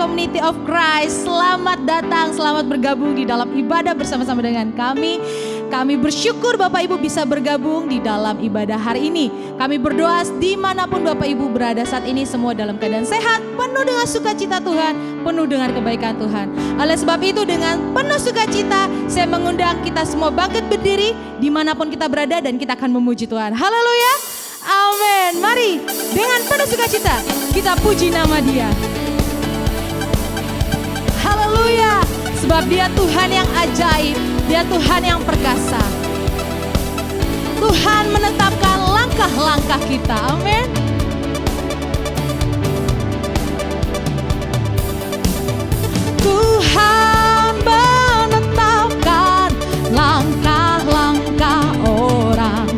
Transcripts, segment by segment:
Community of Christ. Selamat datang, selamat bergabung di dalam ibadah bersama-sama dengan kami. Kami bersyukur Bapak Ibu bisa bergabung di dalam ibadah hari ini. Kami berdoa dimanapun Bapak Ibu berada saat ini, semua dalam keadaan sehat, penuh dengan sukacita Tuhan, penuh dengan kebaikan Tuhan. Oleh sebab itu dengan penuh sukacita saya mengundang kita semua bangkit berdiri dimanapun kita berada dan kita akan memuji Tuhan. Haleluya, amin. Mari dengan penuh sukacita kita puji nama Dia. Haleluya, sebab Dia Tuhan yang ajaib, Dia Tuhan yang perkasa. Tuhan menetapkan langkah-langkah kita, amin. Tuhan menetapkan langkah-langkah orang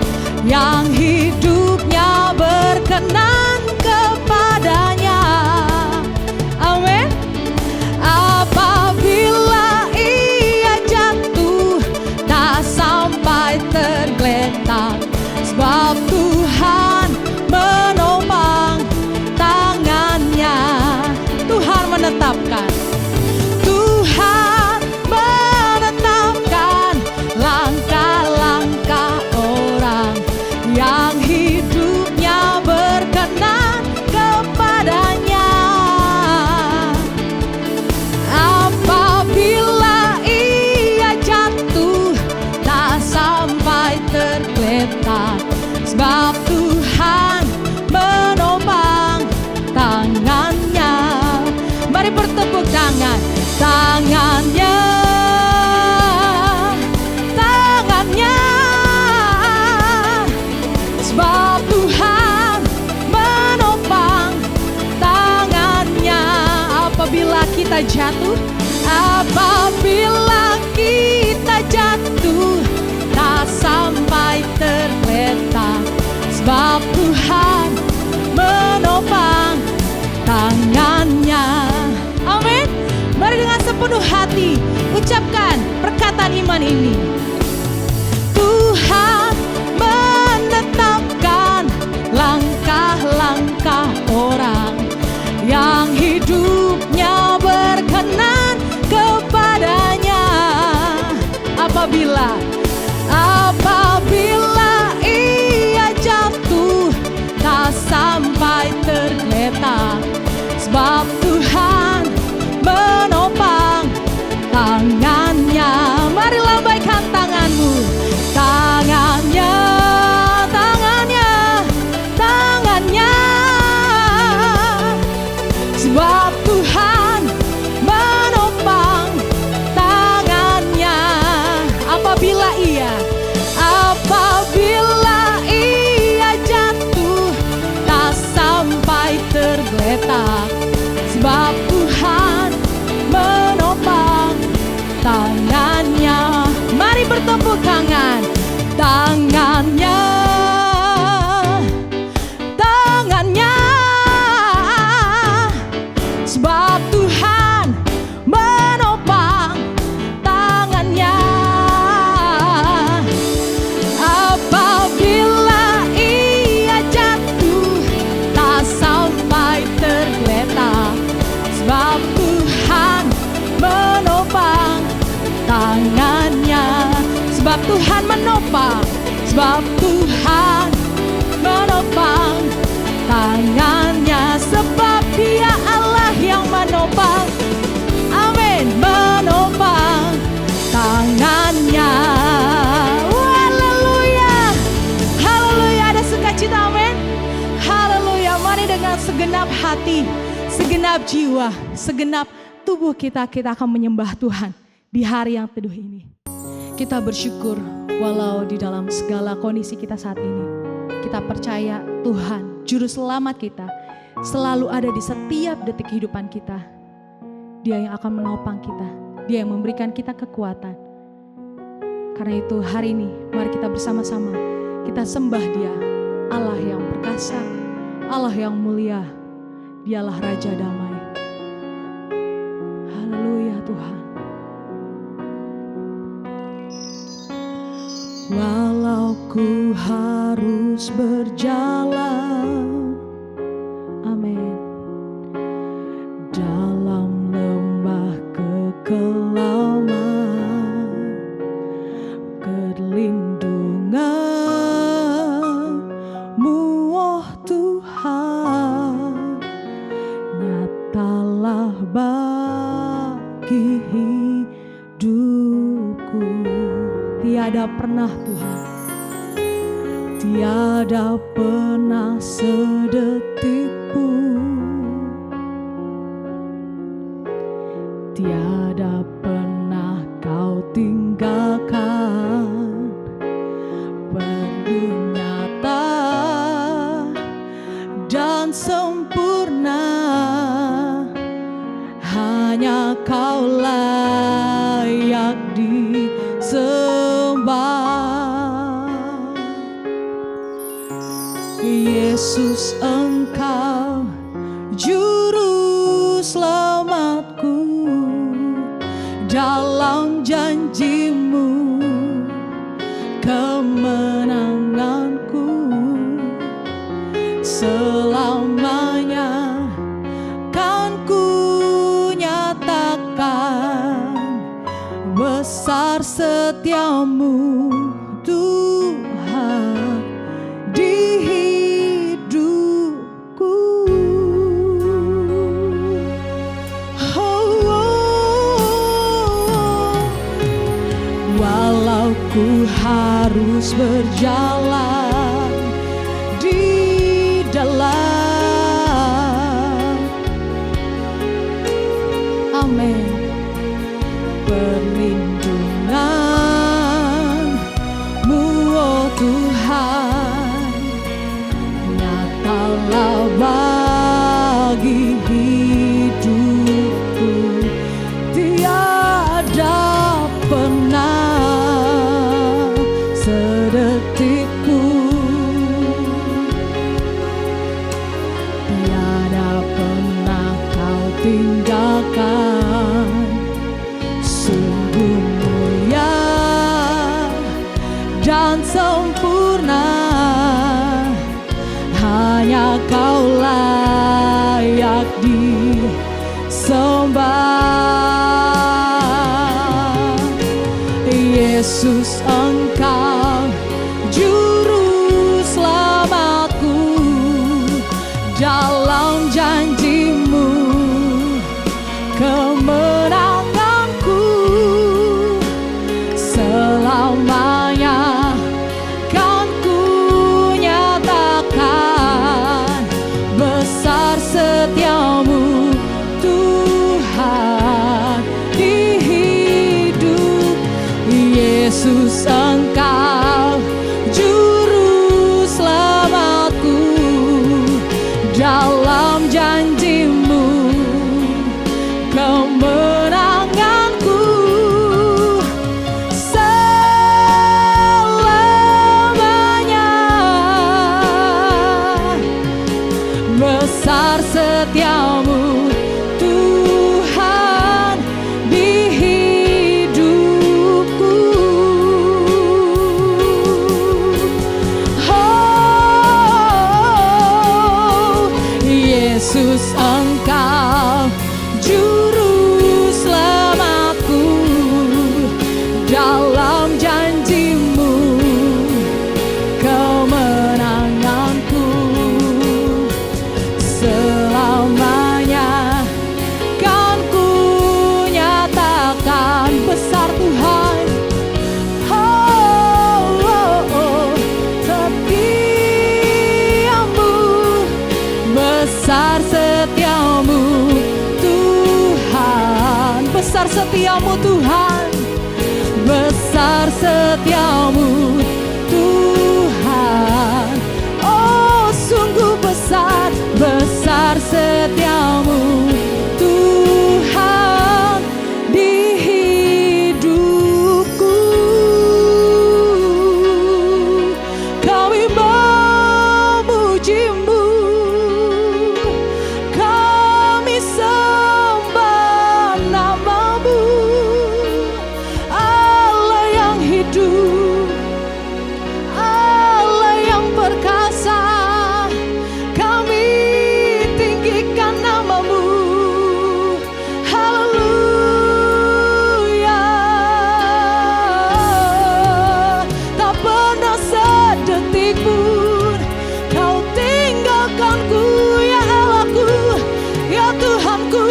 yang hidupnya berkenan kepadanya, amin. Apabila ia jatuh tak sampai tergeletak, sebab Tuhan menopang tangannya. Tuhan menetapkan, Tuhan menetapkan langkah-langkah orang yang hidupnya berkenan kepadanya. Apabila ia jatuh tak sampai tergeletak, sebab Tuhan menopang tangannya. Mari bertepuk tangan. Tangannya, tangannya, sebab Tuhan menopang tangannya. Apabila kita jatuh, apabila kita jatuh tak sampai tergeletak, sebab Tuhan menopang tangannya. Amin. Mari dengan sepenuh hati ucapkan perkataan iman ini. Tuhan menetapkan langkah-langkah orang yang hidupnya berkenan kepadanya. Apabila ia jatuh tak sampai tergeletak, sebab Tuhan menopang tangannya. Mari lambaikan tanganmu. Tangannya, tangannya, tangannya, sebab Tuhan menopang tangannya. Apabila ia jatuh tak sampai tergeletak, sebab Tuhan menopang tangannya. Mari bertepuk tangan. Tangannya, tangannya, sebab Tuhan menopang tangannya. Apabila ia jatuh tak sampai tergeletak, sebab Tuhan menopang tangannya. Sebab Tuhan menopang, sebab Tuhan menopang tangannya. Sebab Dia Allah yang menopang, amin, menopang tangannya. Haleluya, haleluya, ada sukacita, amin. Haleluya, mari dengan segenap hati, segenap jiwa, segenap tubuh kita akan menyembah Tuhan di hari yang teduh ini. Kita bersyukur walau di dalam segala kondisi kita saat ini, kita percaya Tuhan Juru Selamat kita selalu ada di setiap detik kehidupan kita. Dia yang akan menopang kita, Dia yang memberikan kita kekuatan. Karena itu hari ini mari kita bersama-sama kita sembah Dia, Allah yang perkasa, Allah yang mulia, Dialah Raja Damai. Haleluya Tuhan. Walau ku harus berjalan, amin, dalam tiada pernah Tuhan, tiada pernah sedetik pun, tiada pernah kau tinggalkan. Perlu nyata dan sempurna, hanya kau layak disembah. Yesus, Engkau juru selamatku, dalam janji-Mu kemenanganku selamanya kan ku nyatakan, besar setiamu Tuhan di hidupku. Walau ku harus berjalan di dalam, amin, perlindungan-Mu, oh Tuhan, nyatalah bagi hidupku. Tiada pernah sedetik pun, tiada pernah kau tinggalkan. Sungguh mulia dan sempurna, hanya kau layak disembah. Yesus, Engkau juru selamatku, dalam janji-Mu kemenanganku selamanya kan ku nyatakan, besar setiamu Tuhan di hidup. Yesus, Engkau juru selamatku, dalam janji-Mu kemenanganku selamanya, besar setiamu Tuhan di hidupku. Oh, Yesus, Engkau juru selamatku, dalam janji-Mu kemenanganku selamanya kan ku nyatakan, besar Tuhan. Oh, oh, oh, setiamu, besar setiamu Tuhan, besar setiamu Tuhan, besar setiamu Tuhan. Oh, sungguh besar, besar setiamu Tuhan di hidupku. Kami memuji-Mu, kami sembah nama-Mu, Allah yang hidup, Allah yang perkasa. Kami tinggikan nama-Mu, haleluya. Tak pernah sedetik pun Kau tinggalkanku, ya Allahku, ya Tuhanku,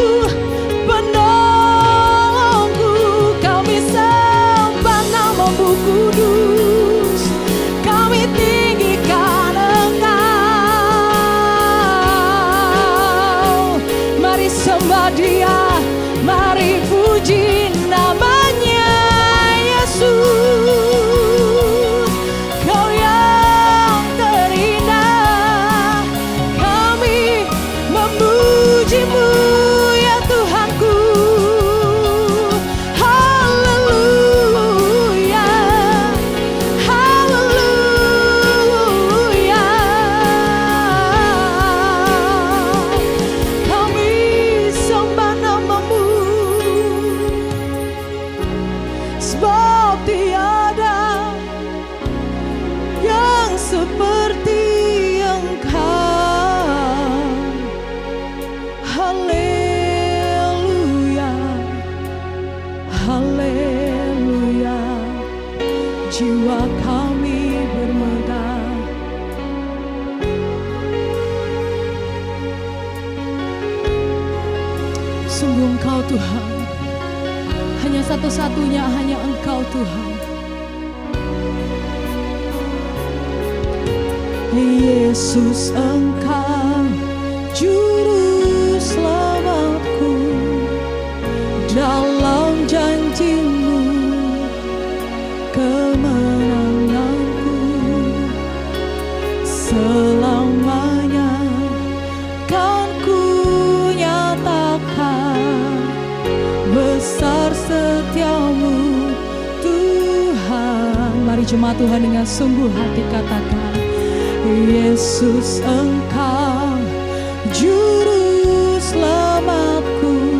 penolongku. Kami sembah nama-Mu kudus. Dia. Mari puji namanya Yesus. Kau yang terindah, kami memuji-Mu ya Tuhanku. Haleluya, haleluya. Kami sembah nama-Mu, sebab tiada yang seperti Engkau. Haleluya, haleluya. Jiwa kami bermegah. Sungguh Engkau Tuhan, hanya satu-satunya, hanya Engkau Tuhan. Yesus, Engkau juru selamatku, dalam janji-Mu kemenanganku selamanya kan ku nyatakan. Besar setia-Mu Tuhan. Mari jemaat Tuhan dengan sungguh hati katakan, Yesus, Engkau juru selamatku,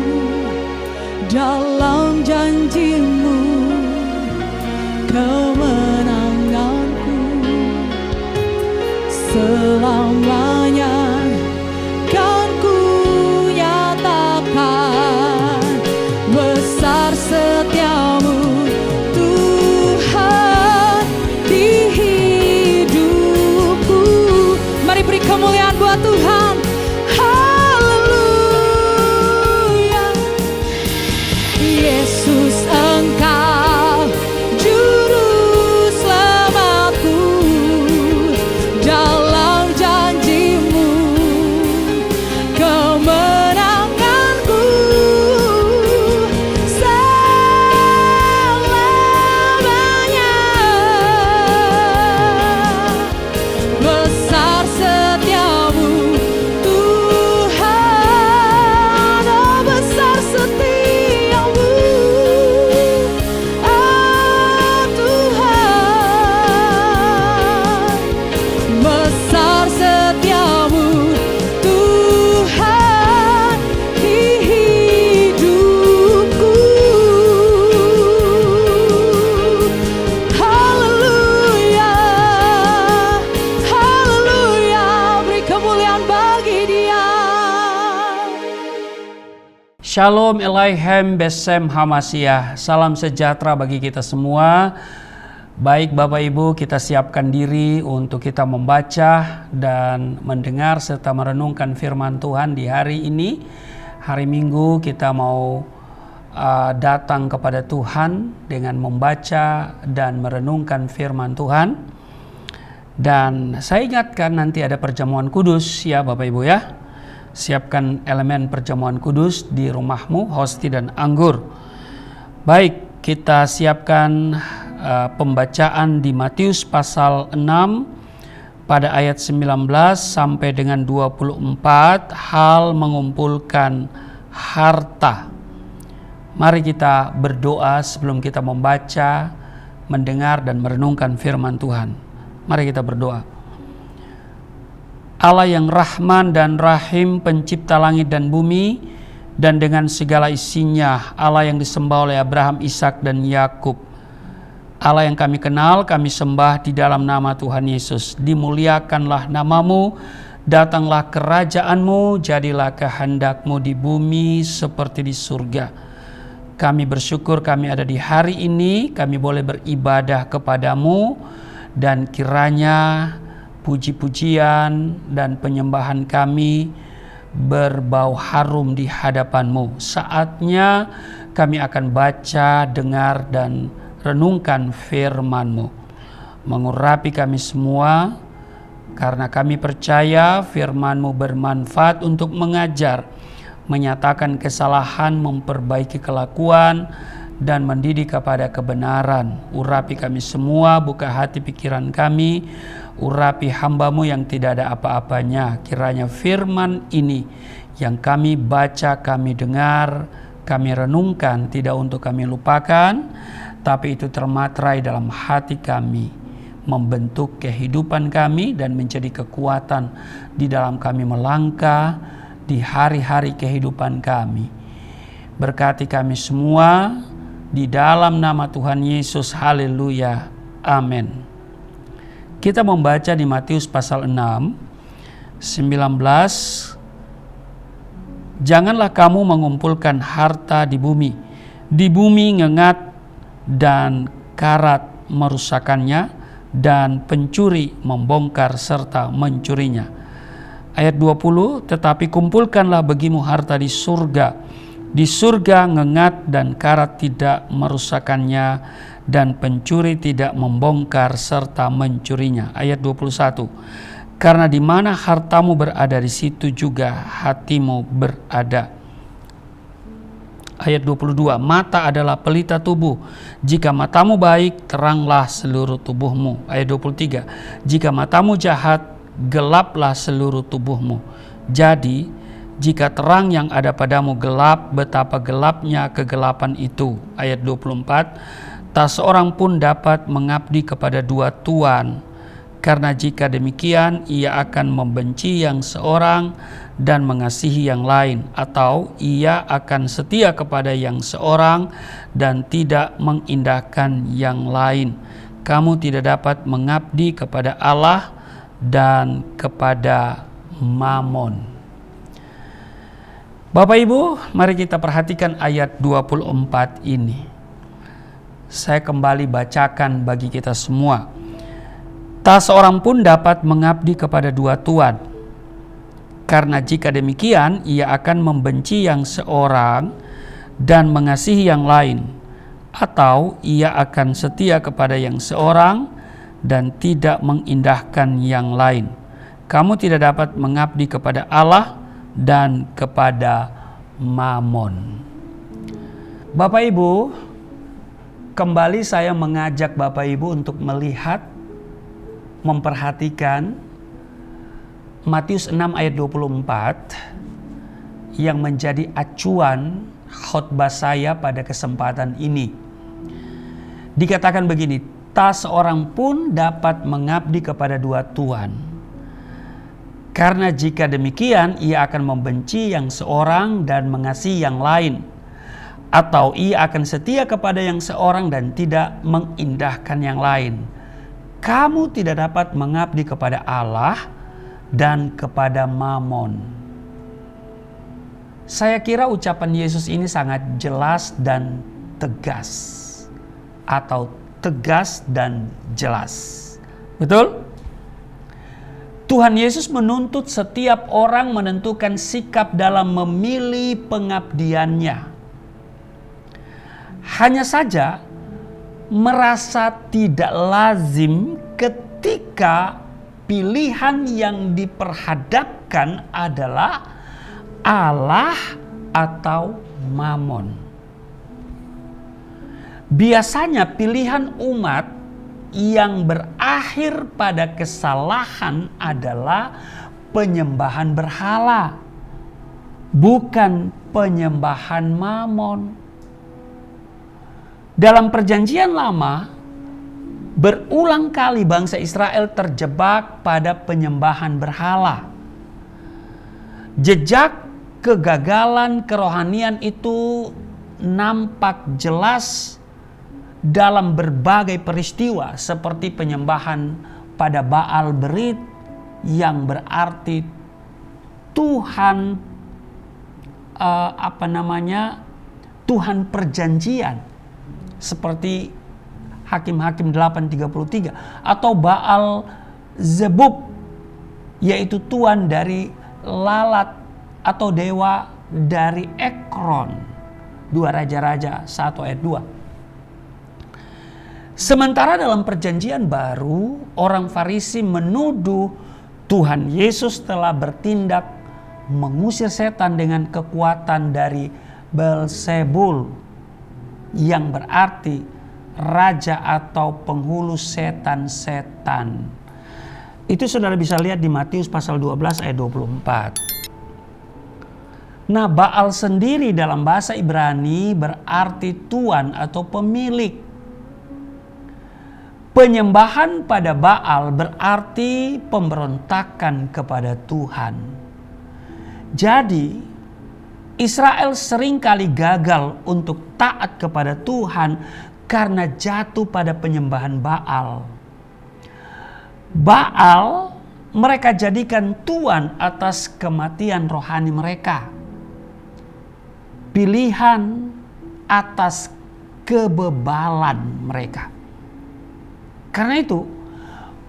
dalam janji-Mu kemenanganku selamanya kan ku nyatakan. Besar setia-Mu Tuhan di hidupku. Mari beri kemuliaan buat Tuhan. Haleluya. Yesus, Engkau juru selamatku, dalam janji-Mu kemenanganku selamanya. Besar setia-Mu Tuhan, oh besar setia-Mu, oh Tuhan. Besar setiamu Tuhan di hidupku. Haleluya, haleluya. Beri kemuliaan bagi Dia. Shalom Elohim Besem Hamasyah. Salam sejahtera bagi kita semua. Baik Bapak Ibu, kita siapkan diri untuk kita membaca dan mendengar serta merenungkan firman Tuhan di hari ini. Hari Minggu kita mau datang kepada Tuhan dengan membaca dan merenungkan firman Tuhan. Dan saya ingatkan nanti ada perjamuan kudus ya Bapak Ibu ya. Siapkan elemen perjamuan kudus di rumahmu, hosti dan anggur. Baik, kita siapkan pembacaan di Matius pasal 6 pada ayat 19 sampai dengan 24, hal mengumpulkan harta. Mari kita berdoa sebelum kita membaca, mendengar dan merenungkan firman Tuhan. Mari kita berdoa. Allah yang Rahman dan Rahim, pencipta langit dan bumi dan dengan segala isinya, Allah yang disembah oleh Abraham, Ishak dan Yakub. Allah yang kami kenal, kami sembah di dalam nama Tuhan Yesus. Dimuliakanlah nama-Mu, datanglah kerajaan-Mu, jadilah kehendak-Mu di bumi seperti di surga. Kami bersyukur kami ada di hari ini, kami boleh beribadah kepada-Mu, dan kiranya puji-pujian dan penyembahan kami berbau harum di hadapan-Mu. Saatnya kami akan baca, dengar, dan renungkan firman-Mu. Mengurapi kami semua, karena kami percaya firman-Mu bermanfaat untuk mengajar, menyatakan kesalahan, memperbaiki kelakuan, dan mendidik kepada kebenaran. Urapi kami semua, buka hati pikiran kami, urapi hamba-Mu yang tidak ada apa-apanya. Kiranya firman ini yang kami baca, kami dengar, kami renungkan, tidak untuk kami lupakan, tapi itu termaterai dalam hati kami, membentuk kehidupan kami dan menjadi kekuatan di dalam kami melangkah di hari-hari kehidupan kami. Berkati kami semua di dalam nama Tuhan Yesus. Haleluya. Amin. Kita membaca di Matius pasal 6, 19. Janganlah kamu mengumpulkan harta di bumi ngengat dan karat merusakannya, dan pencuri membongkar serta mencurinya. Ayat 20, tetapi kumpulkanlah bagimu harta di surga. Di surga ngengat dan karat tidak merusakannya, dan pencuri tidak membongkar serta mencurinya. Ayat 21, karena di mana hartamu berada, di situ juga hatimu berada. Ayat 22, mata adalah pelita tubuh. Jika matamu baik, teranglah seluruh tubuhmu. Ayat 23, jika matamu jahat, gelaplah seluruh tubuhmu. Jadi, jika terang yang ada padamu gelap, betapa gelapnya kegelapan itu. Ayat 24, tak seorang pun dapat mengabdi kepada dua tuan, karena jika demikian ia akan membenci yang seorang dan mengasihi yang lain, atau ia akan setia kepada yang seorang dan tidak mengindahkan yang lain. Kamu tidak dapat mengabdi kepada Allah dan kepada Mamon. Bapak Ibu, mari kita perhatikan ayat 24 ini. Saya kembali bacakan bagi kita semua. Tak seorang pun dapat mengabdi kepada dua tuan, karena jika demikian ia akan membenci yang seorang dan mengasihi yang lain, atau ia akan setia kepada yang seorang dan tidak mengindahkan yang lain. Kamu tidak dapat mengabdi kepada Allah dan kepada Mamon. Bapak Ibu, kembali saya mengajak Bapak Ibu untuk melihat, memperhatikan Matius 6 ayat 24 yang menjadi acuan khotbah saya pada kesempatan ini. Dikatakan begini, tak seorang pun dapat mengabdi kepada dua tuan. Karena jika demikian ia akan membenci yang seorang dan mengasihi yang lain, atau ia akan setia kepada yang seorang dan tidak mengindahkan yang lain. Kamu tidak dapat mengabdi kepada Allah dan kepada Mamon. Saya kira ucapan Yesus ini sangat jelas dan tegas, atau tegas dan jelas. Betul? Tuhan Yesus menuntut setiap orang menentukan sikap dalam memilih pengabdiannya. Hanya saja merasa tidak lazim ketika pilihan yang diperhadapkan adalah Allah atau Mamon. Biasanya pilihan umat yang berakhir pada kesalahan adalah penyembahan berhala, bukan penyembahan Mamon. Dalam Perjanjian Lama, berulang kali bangsa Israel terjebak pada penyembahan berhala. Jejak kegagalan kerohanian itu nampak jelas dalam berbagai peristiwa, seperti penyembahan pada Baal Berit yang berarti Tuhan Tuhan perjanjian, seperti Hakim-Hakim 8:33, atau Baal Zebub, yaitu tuan dari lalat atau dewa dari Ekron. 2 Raja-Raja 1 ayat 2. Sementara dalam Perjanjian Baru, orang Farisi menuduh Tuhan Yesus telah bertindak mengusir setan dengan kekuatan dari Beelzebul, yang berarti raja atau penghulu setan-setan. Itu saudara bisa lihat di Matius pasal 12 ayat 24. Nah, Baal sendiri dalam bahasa Ibrani berarti tuan atau pemilik. Penyembahan pada Baal berarti pemberontakan kepada Tuhan. Jadi, Israel seringkali gagal untuk taat kepada Tuhan karena jatuh pada penyembahan Baal. Baal mereka jadikan tuan atas kematian rohani mereka. Pilihan atas kebebalan mereka. Karena itu,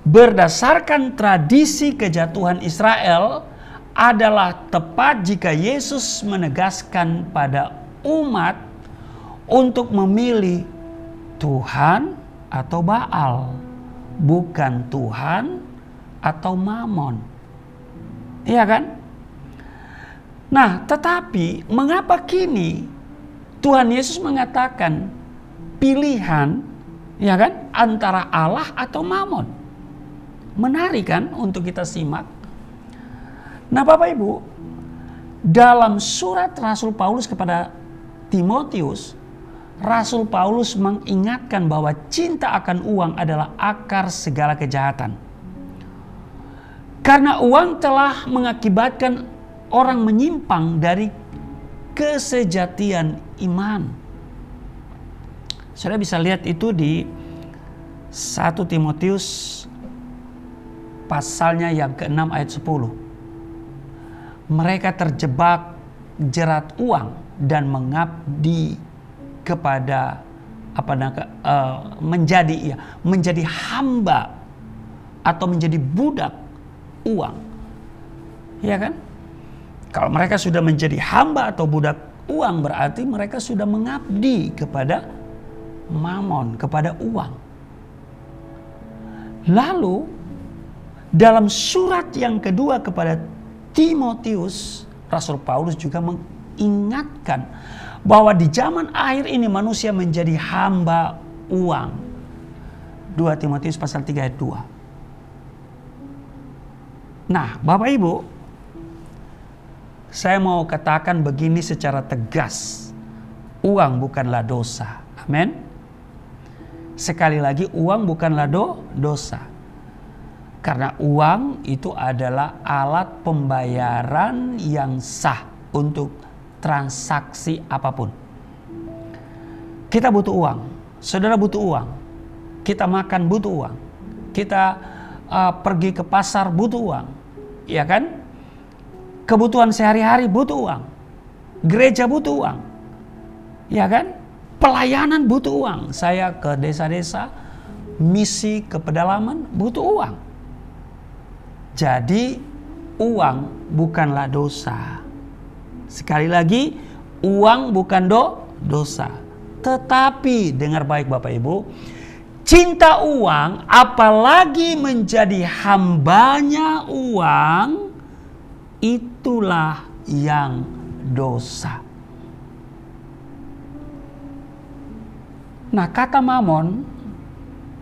berdasarkan tradisi kejatuhan Israel, adalah tepat jika Yesus menegaskan pada umat untuk memilih Tuhan atau Baal, bukan Tuhan atau Mamon. Iya kan? Nah, tetapi mengapa kini Tuhan Yesus mengatakan pilihan, ya kan, antara Allah atau Mamon? Menarik kan untuk kita simak. Nah, Bapak Ibu, dalam surat Rasul Paulus kepada Timotius, Rasul Paulus mengingatkan bahwa cinta akan uang adalah akar segala kejahatan. Karena uang telah mengakibatkan orang menyimpang dari kesejatian iman. Saudara bisa lihat itu di 1 Timotius pasalnya yang ke-6 ayat 10. Mereka terjebak jerat uang dan mengabdi kepada menjadi hamba atau menjadi budak uang. Ya kan? Kalau mereka sudah menjadi hamba atau budak uang, berarti mereka sudah mengabdi kepada Mamon, kepada uang. Lalu dalam surat yang kedua kepada Timotius, Rasul Paulus juga mengingatkan bahwa di zaman akhir ini manusia menjadi hamba uang. 2 Timotius pasal 3 ayat 2. Nah, Bapak Ibu, saya mau katakan begini secara tegas. Uang bukanlah dosa. Amin. Sekali lagi, uang bukanlah dosa. Karena uang itu adalah alat pembayaran yang sah untuk transaksi apapun. Kita butuh uang, saudara butuh uang, kita makan butuh uang, kita pergi ke pasar butuh uang, ya kan? Kebutuhan sehari-hari butuh uang, gereja butuh uang, ya kan? Pelayanan butuh uang. Saya ke desa-desa, misi ke pedalaman butuh uang. Jadi uang bukanlah dosa. Sekali lagi, uang bukan dosa. Tetapi dengar baik Bapak Ibu, cinta uang apalagi menjadi hambanya uang, itulah yang dosa. Nah, kata mamon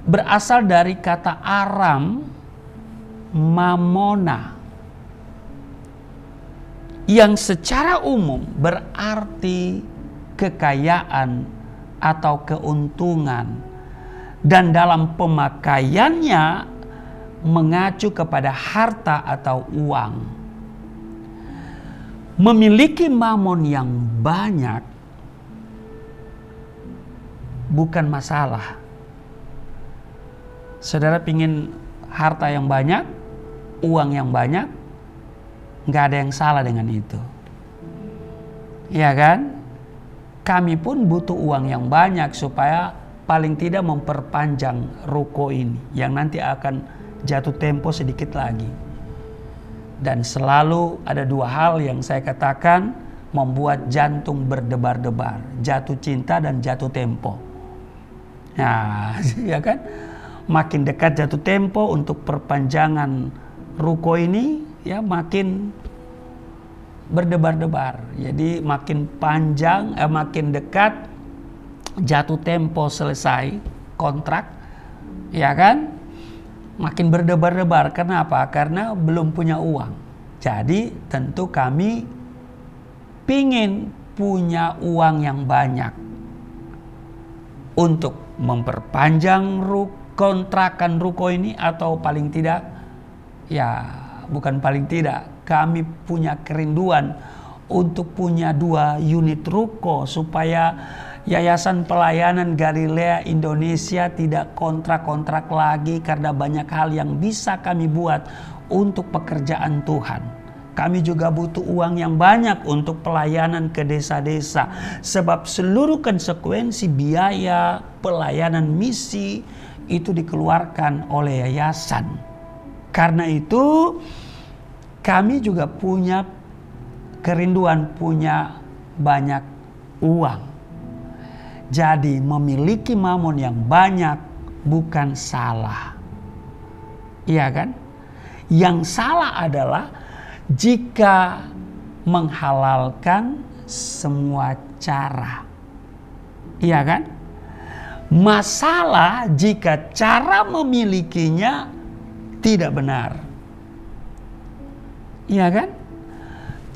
berasal dari kata Aram mamona, yang secara umum berarti kekayaan atau keuntungan, dan dalam pemakaiannya mengacu kepada harta atau uang. Memiliki mamon yang banyak bukan masalah. Saudara pingin harta yang banyak, uang yang banyak, nggak ada yang salah dengan itu. Ya kan? Kami pun butuh uang yang banyak supaya paling tidak memperpanjang ruko ini yang nanti akan jatuh tempo sedikit lagi. Dan selalu ada dua hal yang saya katakan membuat jantung berdebar-debar, jatuh cinta dan jatuh tempo. Nah, ya kan? Makin dekat jatuh tempo untuk perpanjangan ruko ini, ya makin berdebar-debar. Jadi makin panjang, makin dekat jatuh tempo selesai kontrak, ya kan? Makin berdebar-debar. Kenapa? Karena belum punya uang. Jadi tentu kami pingin punya uang yang banyak untuk memperpanjang kontrakan ruko ini, atau paling tidak, ya bukan paling tidak, kami punya kerinduan untuk punya 2 unit ruko supaya Yayasan Pelayanan Galilea Indonesia tidak kontrak-kontrak lagi, karena banyak hal yang bisa kami buat untuk pekerjaan Tuhan. Kami juga butuh uang yang banyak untuk pelayanan ke desa-desa, sebab seluruh konsekuensi biaya pelayanan misi itu dikeluarkan oleh yayasan. Karena itu kami juga punya kerinduan punya banyak uang. Jadi memiliki mamon yang banyak bukan salah. Iya kan? Yang salah adalah jika menghalalkan semua cara. Iya kan? Masalah jika cara memilikinya tidak benar. Iya kan?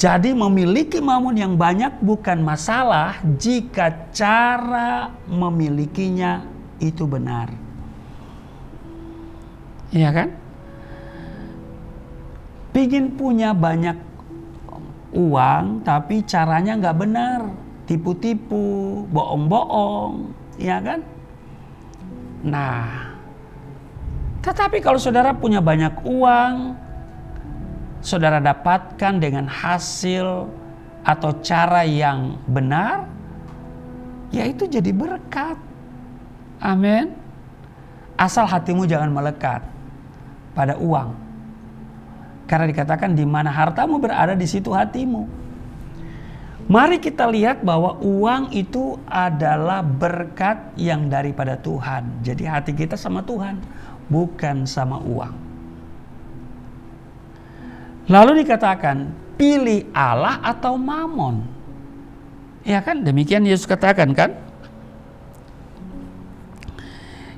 Jadi memiliki mamon yang banyak bukan masalah jika cara memilikinya itu benar. Iya kan? Pingin punya banyak uang tapi caranya nggak benar, tipu-tipu, bohong-bohong, ya kan? Nah, tetapi kalau saudara punya banyak uang, saudara dapatkan dengan hasil atau cara yang benar, ya itu jadi berkat. Amin. Asal hatimu jangan melekat pada uang. Karena dikatakan di mana hartamu berada di situ hatimu. Mari kita lihat bahwa uang itu adalah berkat yang daripada Tuhan. Jadi hati kita sama Tuhan, bukan sama uang. Lalu dikatakan, pilih Allah atau mamon. Ya kan, demikian Yesus katakan kan.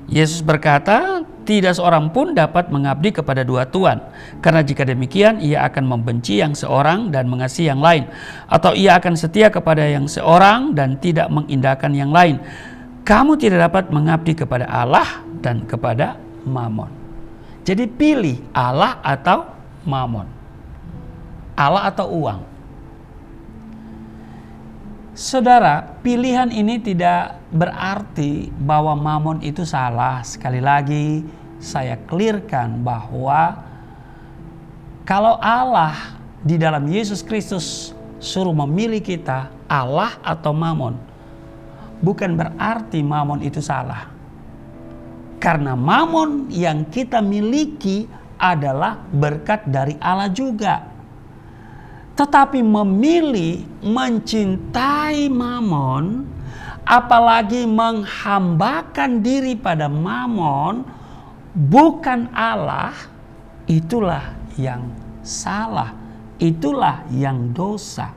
Yesus berkata, tidak seorang pun dapat mengabdi kepada 2 tuan. Karena jika demikian, ia akan membenci yang seorang dan mengasihi yang lain. Atau ia akan setia kepada yang seorang dan tidak mengindahkan yang lain. Kamu tidak dapat mengabdi kepada Allah dan kepada mamon. Jadi pilih Allah atau mamon. Allah atau uang. Saudara, pilihan ini tidak berarti bahwa mamon itu salah. Sekali lagi saya clearkan bahwa kalau Allah di dalam Yesus Kristus suruh memilih kita, Allah atau mamon, bukan berarti mamon itu salah. Karena mamon yang kita miliki adalah berkat dari Allah juga. Tetapi memilih mencintai mamon, apalagi menghambakan diri pada mamon, bukan Allah, itulah yang salah, itulah yang dosa.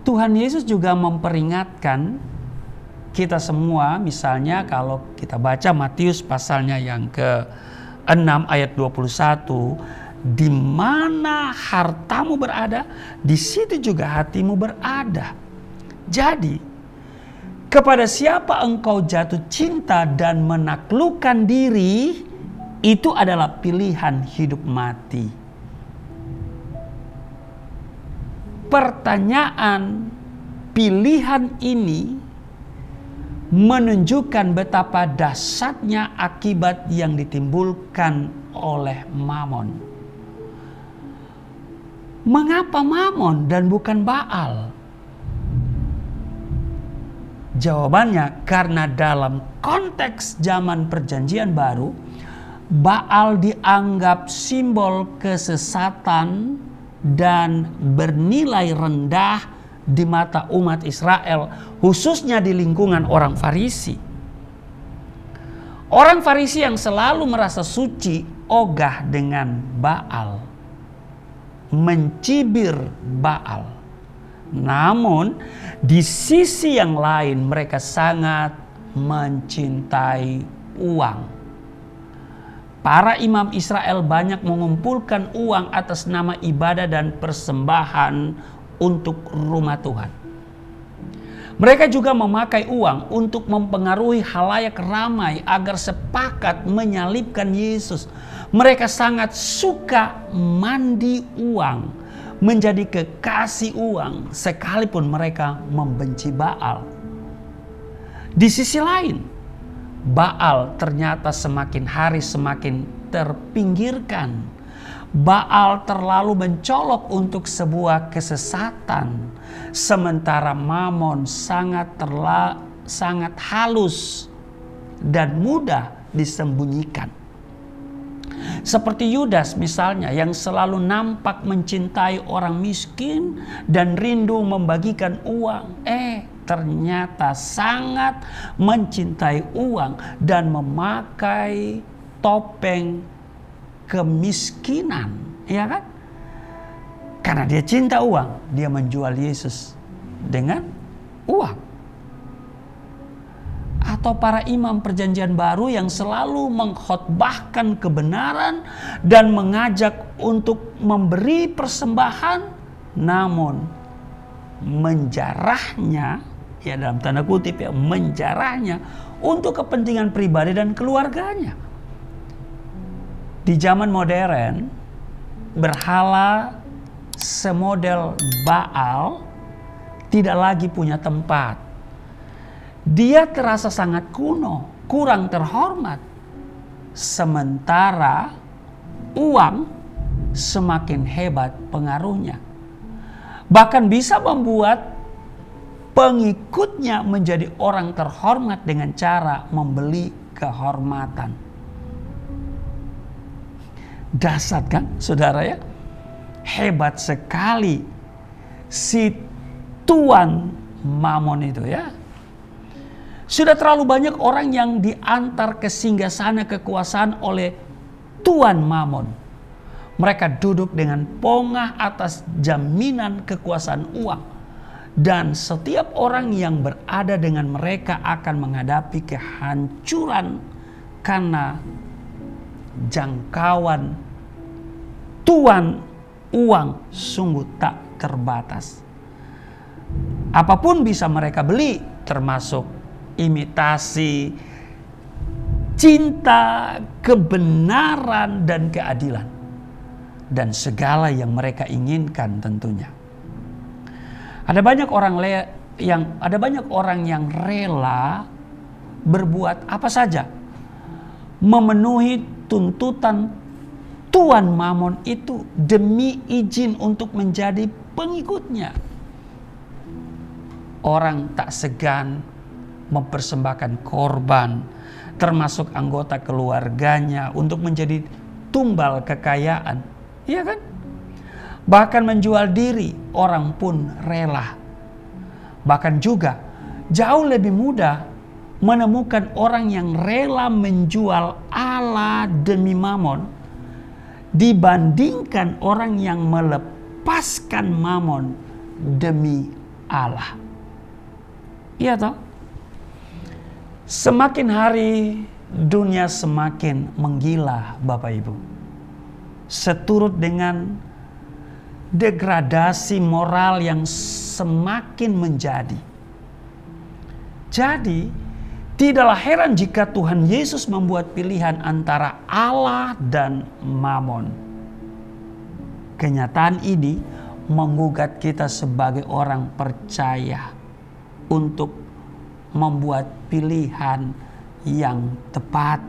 Tuhan Yesus juga memperingatkan kita semua, misalnya kalau kita baca Matius pasalnya yang ke-6 ayat 21, di mana hartamu berada, di situ juga hatimu berada. Jadi, kepada siapa engkau jatuh cinta dan menaklukkan diri, itu adalah pilihan hidup mati. Pertanyaan pilihan ini menunjukkan betapa dahsyatnya akibat yang ditimbulkan oleh mamon. Mengapa mamon dan bukan Baal? Jawabannya karena dalam konteks zaman Perjanjian Baru, Baal dianggap simbol kesesatan dan bernilai rendah di mata umat Israel, khususnya di lingkungan orang Farisi. Orang Farisi yang selalu merasa suci ogah dengan Baal. mencibir Baal. Namun di sisi yang lain mereka sangat mencintai uang. Para imam Israel banyak mengumpulkan uang atas nama ibadah dan persembahan untuk rumah Tuhan. Mereka juga memakai uang untuk mempengaruhi halayak ramai agar sepakat menyalibkan Yesus. Mereka sangat suka mandi uang, menjadi kekasih uang, sekalipun mereka membenci Baal. Di sisi lain, Baal ternyata semakin hari semakin terpinggirkan. Baal terlalu mencolok untuk sebuah kesesatan, sementara Mamon sangat halus dan mudah disembunyikan. Seperti Yudas misalnya, yang selalu nampak mencintai orang miskin dan rindu membagikan uang. Ternyata sangat mencintai uang dan memakai topeng kemiskinan, ya kan? Karena dia cinta uang, dia menjual Yesus dengan uang. Atau para imam perjanjian baru yang selalu mengkhotbahkan kebenaran dan mengajak untuk memberi persembahan, namun menjarahnya, ya dalam tanda kutip ya, menjarahnya untuk kepentingan pribadi dan keluarganya. Di zaman modern, berhala semodel Baal tidak lagi punya tempat. Dia terasa sangat kuno, kurang terhormat. Sementara uang semakin hebat pengaruhnya. Bahkan bisa membuat pengikutnya menjadi orang terhormat dengan cara membeli kehormatan. Dahsyat kan saudara ya? Hebat sekali si Tuan Mamon itu ya. Sudah terlalu banyak orang yang diantar ke singgasana kekuasaan oleh Tuan Mamon. Mereka duduk dengan pongah atas jaminan kekuasaan uang. Dan setiap orang yang berada dengan mereka akan menghadapi kehancuran karena jangkauan Tuan uang sungguh tak terbatas. Apapun bisa mereka beli, termasuk imitasi cinta, kebenaran, dan keadilan. Dan segala yang mereka inginkan tentunya. Ada banyak orang yang rela berbuat apa saja, memenuhi tuntutan Tuan Mamon itu demi izin untuk menjadi pengikutnya. Orang tak segan mempersembahkan korban, termasuk anggota keluarganya, untuk menjadi tumbal kekayaan. Iya kan? Bahkan menjual diri, orang pun rela. Bahkan juga jauh lebih mudah menemukan orang yang rela menjual Allah demi Mamon dibandingkan orang yang melepaskan Mamon demi Allah. Iya toh? Semakin hari dunia semakin menggila, Bapak Ibu. Seturut dengan degradasi moral yang semakin menjadi. Jadi, tidaklah heran jika Tuhan Yesus membuat pilihan antara Allah dan Mamon. Kenyataan ini menggugat kita sebagai orang percaya untuk membuat pilihan yang tepat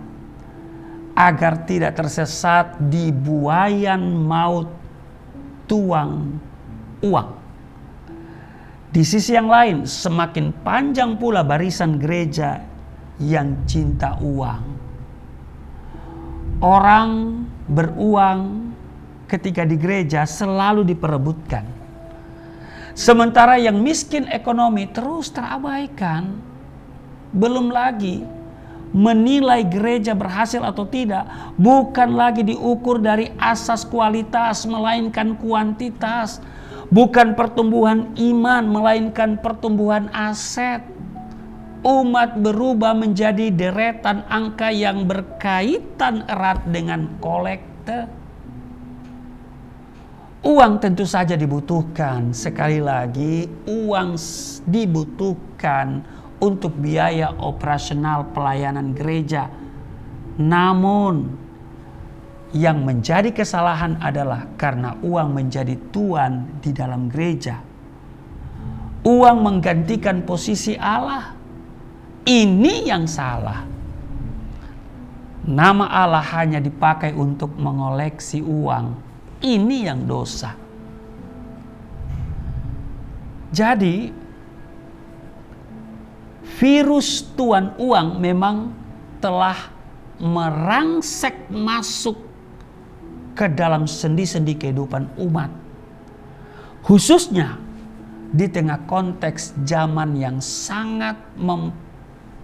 agar tidak tersesat di buayan maut tuang uang. Di sisi yang lain, semakin panjang pula barisan gereja yang cinta uang. Orang beruang ketika di gereja selalu diperebutkan. Sementara yang miskin ekonomi terus terabaikan. Belum lagi menilai gereja berhasil atau tidak bukan lagi diukur dari asas kualitas melainkan kuantitas, bukan pertumbuhan iman melainkan pertumbuhan aset. Umat berubah menjadi deretan angka yang berkaitan erat dengan kolekte. Uang tentu saja dibutuhkan. Sekali lagi, uang dibutuhkan untuk biaya operasional pelayanan gereja. Namun, yang menjadi kesalahan adalah karena uang menjadi tuan di dalam gereja. Uang menggantikan posisi Allah. Ini yang salah. Nama Allah hanya dipakai untuk mengoleksi uang. Ini yang dosa. Jadi, virus tuan uang memang telah merangsek masuk ke dalam sendi-sendi kehidupan umat. Khususnya di tengah konteks zaman yang sangat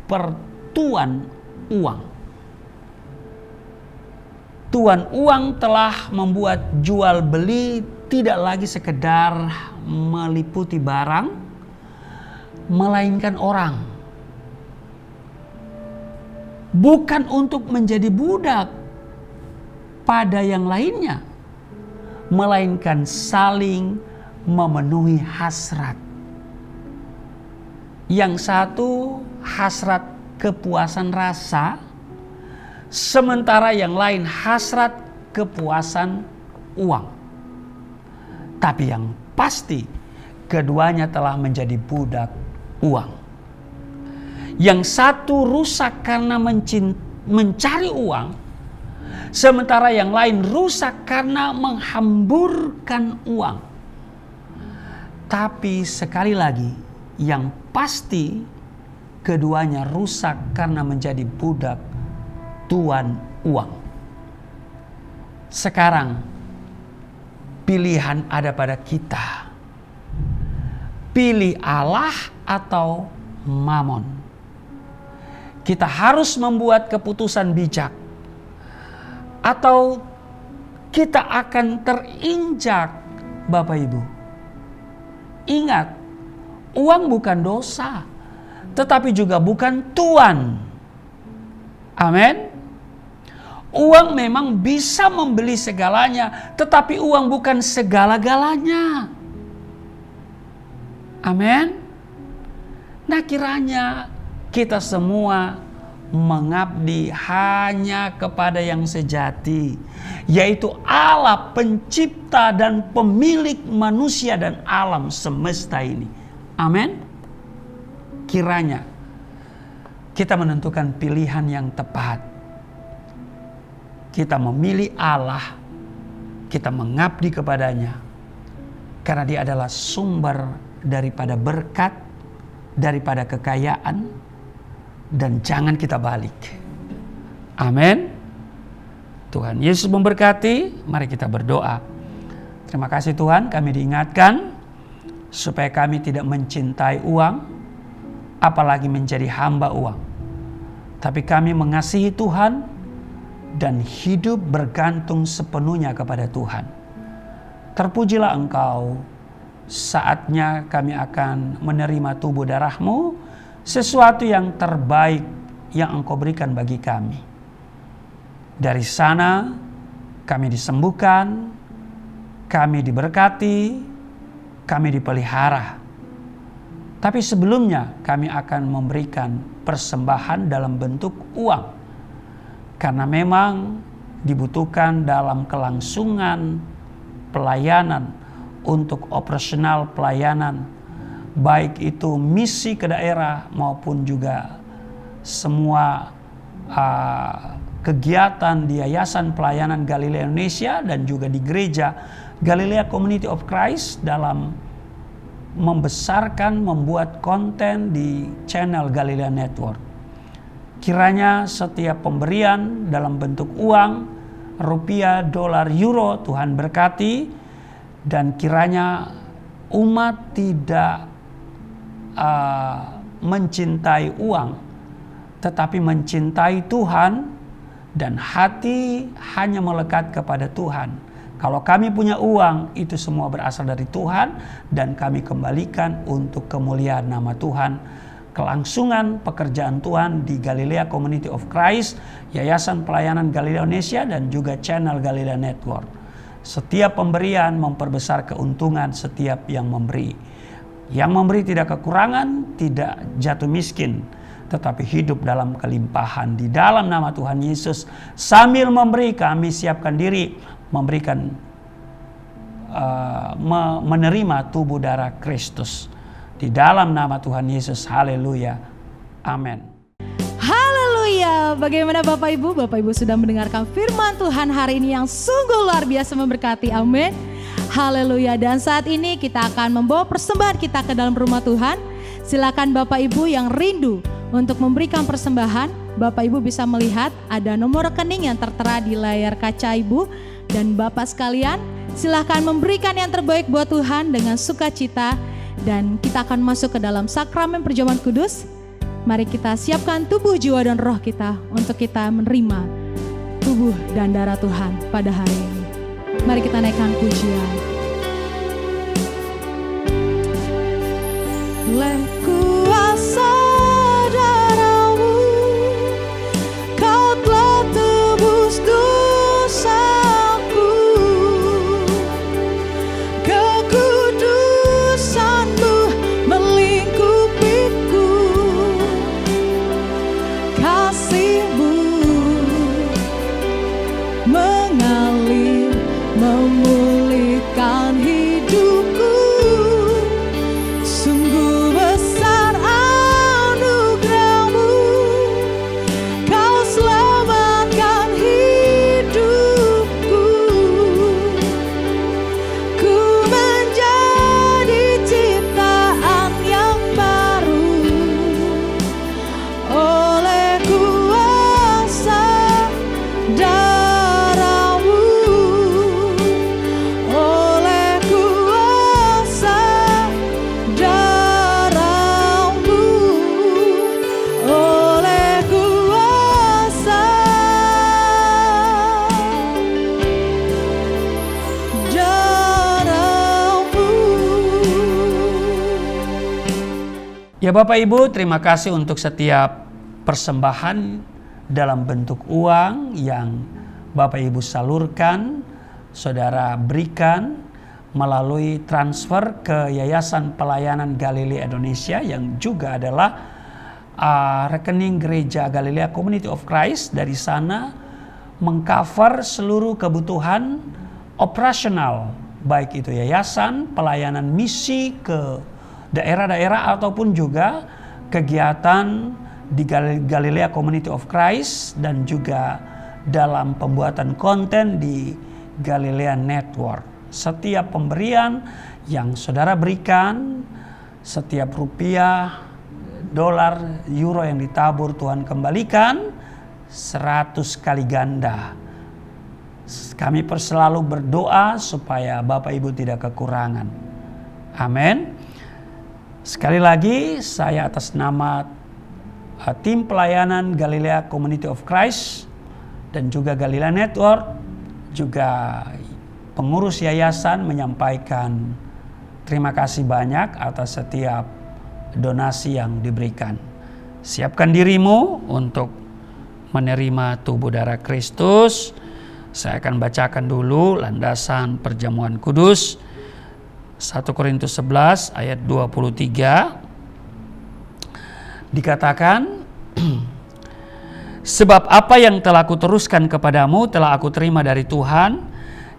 mempertuan uang. Tuan uang telah membuat jual beli tidak lagi sekedar meliputi barang, melainkan orang. Bukan untuk menjadi budak pada yang lainnya, melainkan saling memenuhi hasrat. Yang satu hasrat kepuasan rasa, sementara yang lain hasrat kepuasan uang. Tapi yang pasti keduanya telah menjadi budak uang. Yang satu rusak karena mencari uang, sementara yang lain rusak karena menghamburkan uang. Tapi sekali lagi, yang pasti keduanya rusak karena menjadi budak tuan uang. Sekarang pilihan ada pada kita. Pilih Allah atau mamon. Kita harus membuat keputusan bijak, atau kita akan terinjak, Bapak Ibu. Ingat, uang bukan dosa, tetapi juga bukan tuan. Amin. Uang memang bisa membeli segalanya, tetapi uang bukan segala-galanya. Amin. Nah, kiranya kita semua mengabdi hanya kepada yang sejati, yaitu Allah pencipta dan pemilik manusia dan alam semesta ini. Amin. Kiranya kita menentukan pilihan yang tepat. Kita memilih Allah, kita mengabdi kepadanya, karena Dia adalah sumber daripada berkat, daripada kekayaan, dan jangan kita balik. Amin. Tuhan Yesus memberkati. Mari kita berdoa. Terima kasih Tuhan, kami diingatkan supaya kami tidak mencintai uang, apalagi menjadi hamba uang. Tapi kami mengasihi Tuhan dan hidup bergantung sepenuhnya kepada Tuhan. Terpujilah Engkau. Saatnya kami akan menerima tubuh darah-Mu, sesuatu yang terbaik yang Engkau berikan bagi kami. Dari sana kami disembuhkan, kami diberkati, kami dipelihara. Tapi sebelumnya kami akan memberikan persembahan dalam bentuk uang. Karena memang dibutuhkan dalam kelangsungan pelayanan untuk operasional pelayanan, baik itu misi ke daerah maupun juga semua kegiatan di Yayasan Pelayanan Galilea Indonesia dan juga di Gereja Galilea Community of Christ dalam membesarkan, membuat konten di channel Galilea Network. Kiranya setiap pemberian dalam bentuk uang, rupiah, dolar, euro, Tuhan berkati. Dan kiranya umat tidak mencintai uang, tetapi mencintai Tuhan dan hati hanya melekat kepada Tuhan. Kalau kami punya uang, itu semua berasal dari Tuhan dan kami kembalikan untuk kemuliaan nama Tuhan. Kelangsungan pekerjaan Tuhan di Galilea Community of Christ, Yayasan Pelayanan Galilea Indonesia, dan juga channel Galilea Network. Setiap pemberian memperbesar keuntungan setiap yang memberi. Yang memberi tidak kekurangan, tidak jatuh miskin, tetapi hidup dalam kelimpahan. Di dalam nama Tuhan Yesus, sambil memberi kami siapkan diri memberikan menerima tubuh darah Kristus. Di dalam nama Tuhan Yesus, haleluya, amin. Haleluya. Bagaimana Bapak Ibu sudah mendengarkan firman Tuhan hari ini yang sungguh luar biasa memberkati, amin. Haleluya. Dan saat ini kita akan membawa persembahan kita ke dalam rumah Tuhan. Silakan Bapak Ibu yang rindu untuk memberikan persembahan, Bapak Ibu bisa melihat ada nomor rekening yang tertera di layar kaca Ibu. Dan Bapak sekalian, silakan memberikan yang terbaik buat Tuhan dengan sukacita. Dan kita akan masuk ke dalam sakramen perjamuan kudus. Mari kita siapkan tubuh, jiwa, dan roh kita untuk kita menerima tubuh dan darah Tuhan pada hari ini. Mari kita naikkan pujian. Oleh kuasa darah-Mu, Kau telah tebus dosaku. Kekudusan-Mu melingkupiku. Kasih-Mu mengalir, memulihkan hidupku. Sungguh besar anugerah-Mu, Kau selamatkan hidupku. Ku menjadi ciptaan yang baru oleh kuasa darah-Mu, oleh kuasa darah-Mu, oleh kuasa darah-Mu. Ya Bapak Ibu, terima kasih untuk setiap persembahan dalam bentuk uang yang Bapak Ibu salurkan, saudara berikan melalui transfer ke Yayasan Pelayanan Galilea Indonesia yang juga adalah rekening Gereja Galilea Community of Christ. Dari sana mengcover seluruh kebutuhan operasional, baik itu yayasan, pelayanan misi ke daerah-daerah ataupun juga kegiatan di Galilea Community of Christ dan juga dalam pembuatan konten di Galilea Network. Setiap pemberian yang saudara berikan, setiap rupiah, dolar, euro yang ditabur, Tuhan kembalikan 100 kali ganda. Kami selalu berdoa supaya Bapak Ibu tidak kekurangan. Amin. Sekali lagi saya atas nama tim pelayanan Galilea Community of Christ dan juga Galilea Network, juga pengurus yayasan menyampaikan terima kasih banyak atas setiap donasi yang diberikan. Siapkan dirimu untuk menerima tubuh darah Kristus. Saya akan bacakan dulu landasan perjamuan kudus. 1 Korintus 11 ayat 23 dikatakan, sebab apa yang telah kuteruskan kepadamu telah aku terima dari Tuhan,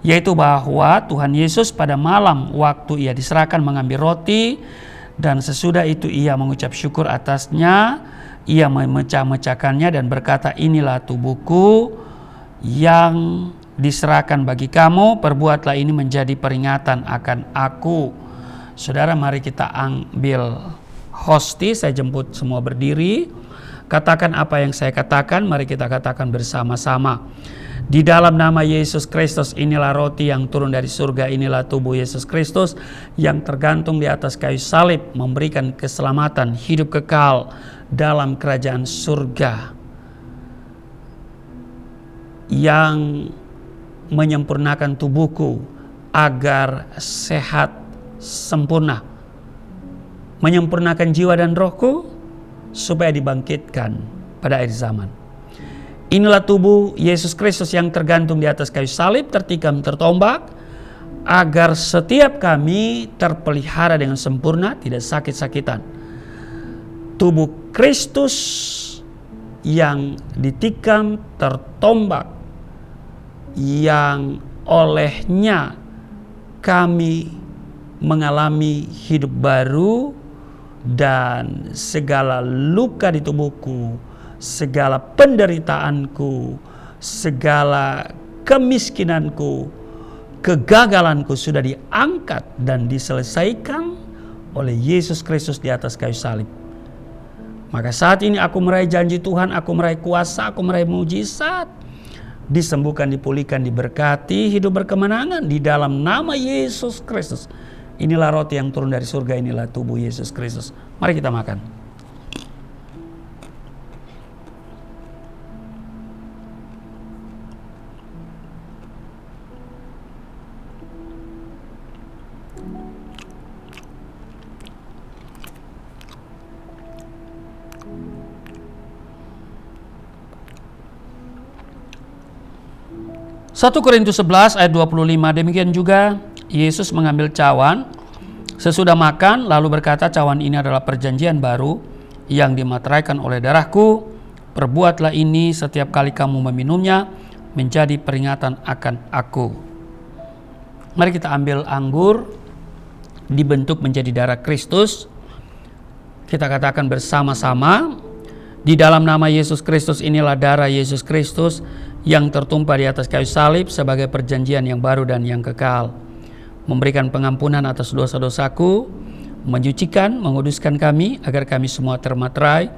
yaitu bahwa Tuhan Yesus pada malam waktu ia diserahkan mengambil roti, dan sesudah itu ia mengucap syukur atasnya, ia memecah-mecahkannya dan berkata, inilah tubuhku yang diserahkan bagi kamu, perbuatlah ini menjadi peringatan akan aku. Saudara, mari kita ambil hosti. Saya jemput semua berdiri. Katakan apa yang saya katakan, mari kita katakan bersama-sama. Di dalam nama Yesus Kristus, inilah roti yang turun dari surga, inilah tubuh Yesus Kristus yang tergantung di atas kayu salib, memberikan keselamatan, hidup kekal dalam kerajaan surga, yang menyempurnakan tubuhku agar sehat sempurna, menyempurnakan jiwa dan rohku supaya dibangkitkan pada akhir zaman. Inilah tubuh Yesus Kristus yang tergantung di atas kayu salib, tertikam, tertombak, agar setiap kami terpelihara dengan sempurna, tidak sakit-sakitan. Tubuh Kristus yang ditikam, tertombak, yang olehnya kami mengalami hidup baru, dan segala luka di tubuhku, segala penderitaanku, segala kemiskinanku, kegagalanku sudah diangkat dan diselesaikan oleh Yesus Kristus di atas kayu salib. Maka saat ini aku meraih janji Tuhan, aku meraih kuasa, aku meraih mujizat, disembuhkan, dipulihkan, diberkati, hidup berkemenangan di dalam nama Yesus Kristus. Inilah roti yang turun dari surga, inilah tubuh Yesus Kristus. Mari kita makan. 1 Korintus 11 ayat 25, demikian juga Yesus mengambil cawan sesudah makan lalu berkata, cawan ini adalah perjanjian baru yang dimateraikan oleh darahku. Perbuatlah ini setiap kali kamu meminumnya menjadi peringatan akan aku. Mari kita ambil anggur dibentuk menjadi darah Kristus. Kita katakan bersama-sama, di dalam nama Yesus Kristus, inilah darah Yesus Kristus yang tertumpah di atas kayu salib sebagai perjanjian yang baru dan yang kekal, memberikan pengampunan atas dosa-dosaku, menyucikan, menguduskan kami agar kami semua termaterai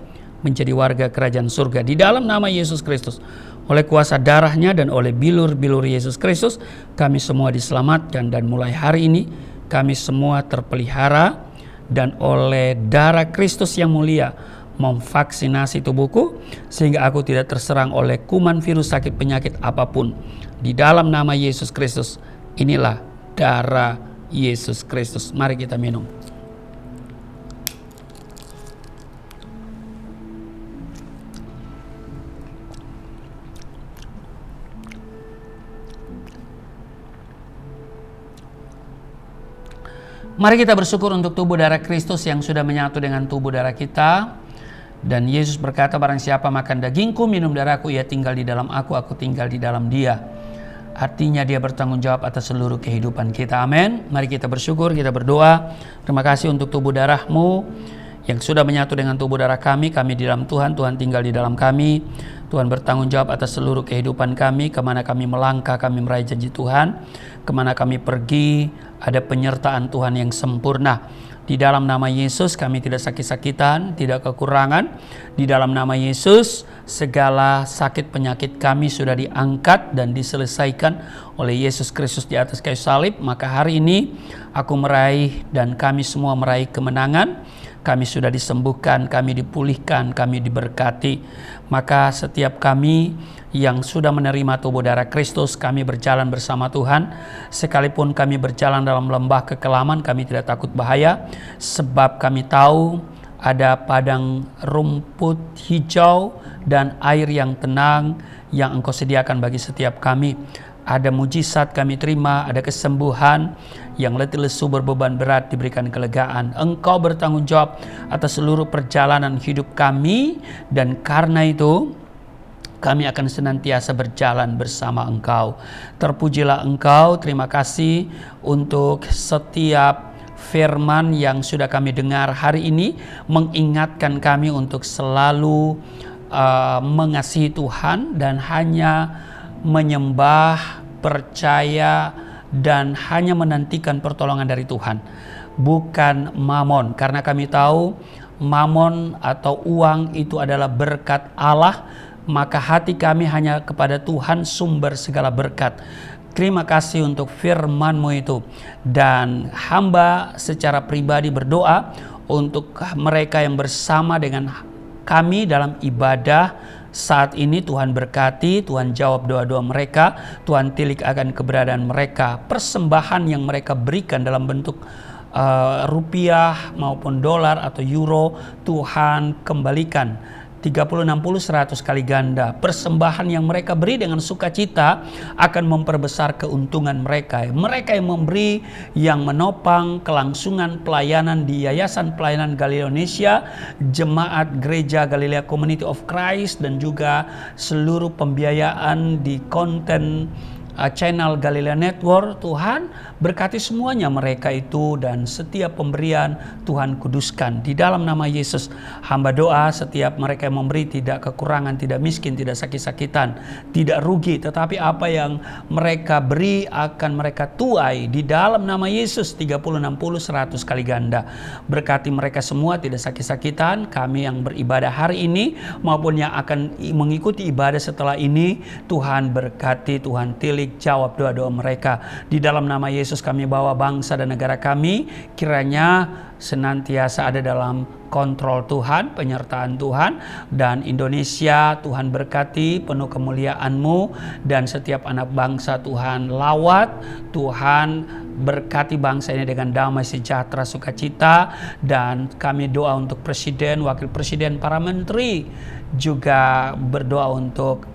menjadi warga kerajaan surga. Di dalam nama Yesus Kristus, oleh kuasa darahnya dan oleh bilur-bilur Yesus Kristus, kami semua diselamatkan, dan mulai hari ini kami semua terpelihara, dan oleh darah Kristus yang mulia memvaksinasi tubuhku sehingga aku tidak terserang oleh kuman, virus, sakit, penyakit apapun. Di dalam nama Yesus Kristus, inilah darah Yesus Kristus. Mari kita minum. Mari kita bersyukur untuk tubuh darah Kristus yang sudah menyatu dengan tubuh darah kita. Dan Yesus berkata, barang siapa makan dagingku, minum darahku, ia tinggal di dalam aku tinggal di dalam dia. Artinya dia bertanggung jawab atas seluruh kehidupan kita. Amin. Mari kita bersyukur, kita berdoa. Terima kasih untuk tubuh darahmu yang sudah menyatu dengan tubuh darah kami. Kami di dalam Tuhan, Tuhan tinggal di dalam kami. Tuhan bertanggung jawab atas seluruh kehidupan kami. Kemana kami melangkah, kami meraih janji Tuhan. Kemana kami pergi, ada penyertaan Tuhan yang sempurna. Di dalam nama Yesus kami tidak sakit-sakitan, tidak kekurangan. Di dalam nama Yesus segala sakit penyakit kami sudah diangkat dan diselesaikan oleh Yesus Kristus di atas kayu salib. Maka hari ini aku meraih dan kami semua meraih kemenangan. Kami sudah disembuhkan, kami dipulihkan, kami diberkati. Maka setiap kami yang sudah menerima tubuh darah Kristus, kami berjalan bersama Tuhan. Sekalipun kami berjalan dalam lembah kekelaman, kami tidak takut bahaya, sebab kami tahu ada padang rumput hijau dan air yang tenang yang Engkau sediakan bagi setiap kami. Ada mujizat kami terima, ada kesembuhan, yang letih lesu berbeban berat diberikan kelegaan. Engkau bertanggung jawab atas seluruh perjalanan hidup kami, dan karena itu kami akan senantiasa berjalan bersama Engkau. Terpujilah Engkau. Terima kasih untuk setiap firman yang sudah kami dengar hari ini, mengingatkan kami untuk selalu mengasihi Tuhan dan hanya menyembah, percaya, dan hanya menantikan pertolongan dari Tuhan, bukan mamon. Karena kami tahu mamon atau uang itu adalah berkat Allah, maka hati kami hanya kepada Tuhan sumber segala berkat. Terima kasih untuk firman-Mu itu. Dan hamba secara pribadi berdoa untuk mereka yang bersama dengan kami dalam ibadah saat ini. Tuhan berkati, Tuhan jawab doa-doa mereka, Tuhan tilik akan keberadaan mereka. Persembahan yang mereka berikan dalam bentuk rupiah maupun dolar atau euro, Tuhan kembalikan 30, 60, 100 kali ganda. Persembahan yang mereka beri dengan sukacita akan memperbesar keuntungan mereka. Mereka yang memberi, yang menopang kelangsungan pelayanan di Yayasan Pelayanan Galilea Indonesia, Jemaat Gereja Galilea Community of Christ, dan juga seluruh pembiayaan di konten channel Galilea Network. Tuhan berkati semuanya mereka itu, dan setiap pemberian Tuhan kuduskan. Di dalam nama Yesus hamba doa setiap mereka yang memberi tidak kekurangan, tidak miskin, tidak sakit-sakitan, tidak rugi, tetapi apa yang mereka beri akan mereka tuai di dalam nama Yesus 30, 60, 100 kali ganda. Berkati mereka semua tidak sakit-sakitan. Kami yang beribadah hari ini maupun yang akan mengikuti ibadah setelah ini, Tuhan berkati, Tuhan tilik, jawab doa-doa mereka. Di dalam nama Yesus kami bawa bangsa dan negara kami, kiranya senantiasa ada dalam kontrol Tuhan, penyertaan Tuhan, dan Indonesia Tuhan berkati, penuh kemuliaan-Mu, dan setiap anak bangsa Tuhan lawat. Tuhan berkati bangsa ini dengan damai, sejahtera, sukacita. Dan kami doa untuk presiden, wakil presiden, para menteri, juga berdoa untuk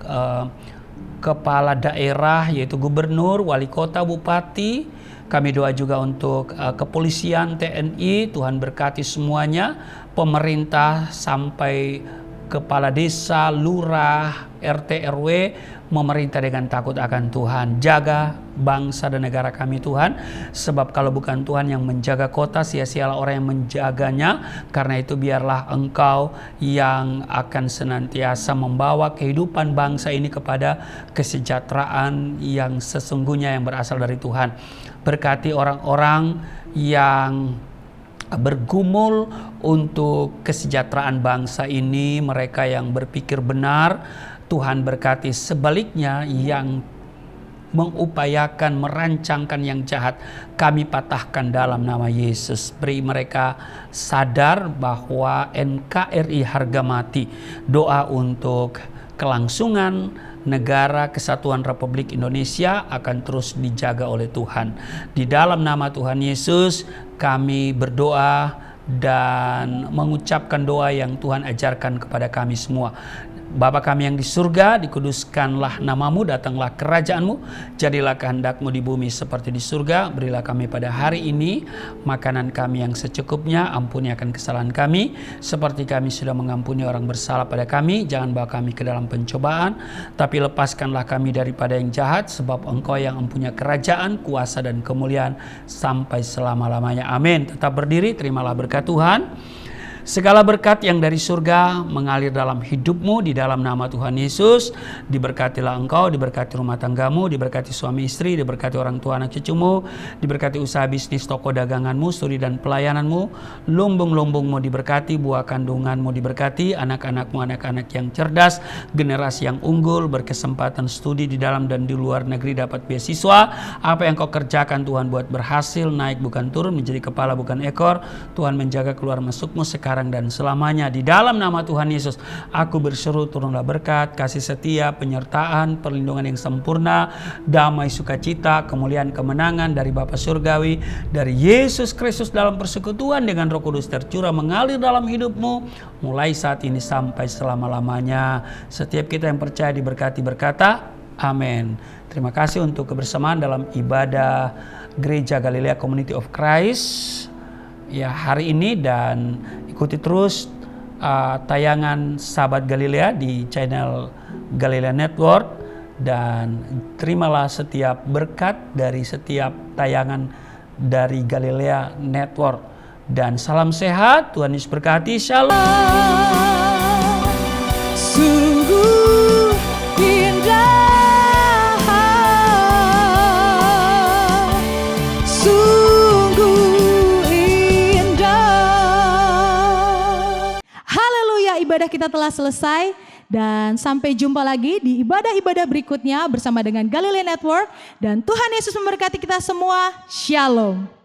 kepala daerah yaitu gubernur, wali kota, bupati. Kami doa juga untuk kepolisian, TNI, Tuhan berkati semuanya, pemerintah sampai kepala desa, lurah, RT, RW, memerintah dengan takut akan Tuhan. Jaga bangsa dan negara kami Tuhan, sebab kalau bukan Tuhan yang menjaga kota, sia-sialah orang yang menjaganya. Karena itu biarlah Engkau yang akan senantiasa membawa kehidupan bangsa ini kepada kesejahteraan yang sesungguhnya yang berasal dari Tuhan. Berkati orang-orang yang bergumul untuk kesejahteraan bangsa ini, mereka yang berpikir benar, Tuhan berkati. Sebaliknya yang mengupayakan, merancangkan yang jahat, kami patahkan dalam nama Yesus. Beri mereka sadar bahwa NKRI harga mati. Doa untuk kelangsungan negara kesatuan Republik Indonesia akan terus dijaga oleh Tuhan. Di dalam nama Tuhan Yesus kami berdoa dan mengucapkan doa yang Tuhan ajarkan kepada kami semua. Bapa kami yang di surga, dikuduskanlah namamu, datanglah kerajaanmu, jadilah kehendak-Mu di bumi seperti di surga. Berilah kami pada hari ini makanan kami yang secukupnya, ampuni akan kesalahan kami, seperti kami sudah mengampuni orang bersalah pada kami. Jangan bawa kami ke dalam pencobaan, tapi lepaskanlah kami daripada yang jahat, sebab Engkau yang mempunyai kerajaan, kuasa, dan kemuliaan sampai selama-lamanya. Amin. Tetap berdiri, terimalah berkat Tuhan. Segala berkat yang dari surga mengalir dalam hidupmu di dalam nama Tuhan Yesus. Diberkatilah engkau, diberkati rumah tanggamu, diberkati suami istri, diberkati orang tua anak cucumu, diberkati usaha bisnis toko daganganmu, studi dan pelayananmu, lumbung-lumbungmu diberkati, buah kandunganmu diberkati, anak-anakmu anak-anak yang cerdas, generasi yang unggul, berkesempatan studi di dalam dan di luar negeri, dapat beasiswa. Apa yang kau kerjakan Tuhan buat berhasil, naik bukan turun, menjadi kepala bukan ekor. Tuhan menjaga keluar masukmu sekarang dan selamanya. Di dalam nama Tuhan Yesus aku berseru, turunlah berkat, kasih setia, penyertaan, perlindungan yang sempurna, damai, sukacita, kemuliaan, kemenangan dari Bapa Surgawi, dari Yesus Kristus dalam persekutuan dengan Roh Kudus tercurah mengalir dalam hidupmu mulai saat ini sampai selama-lamanya. Setiap kita yang percaya diberkati berkata amin. Terima kasih untuk kebersamaan dalam ibadah Gereja Galilea Community of Christ ya hari ini, dan ikuti terus tayangan Sahabat Galilea di channel Galilea Network, dan terimalah setiap berkat dari setiap tayangan dari Galilea Network. Dan salam sehat, Tuhan Yesus berkati. Shalom. Sungguh indah. Sungguh indah. ibadah kita telah selesai. Dan sampai jumpa lagi di ibadah-ibadah berikutnya bersama dengan Galilee Network. Dan Tuhan Yesus memberkati kita semua. Shalom.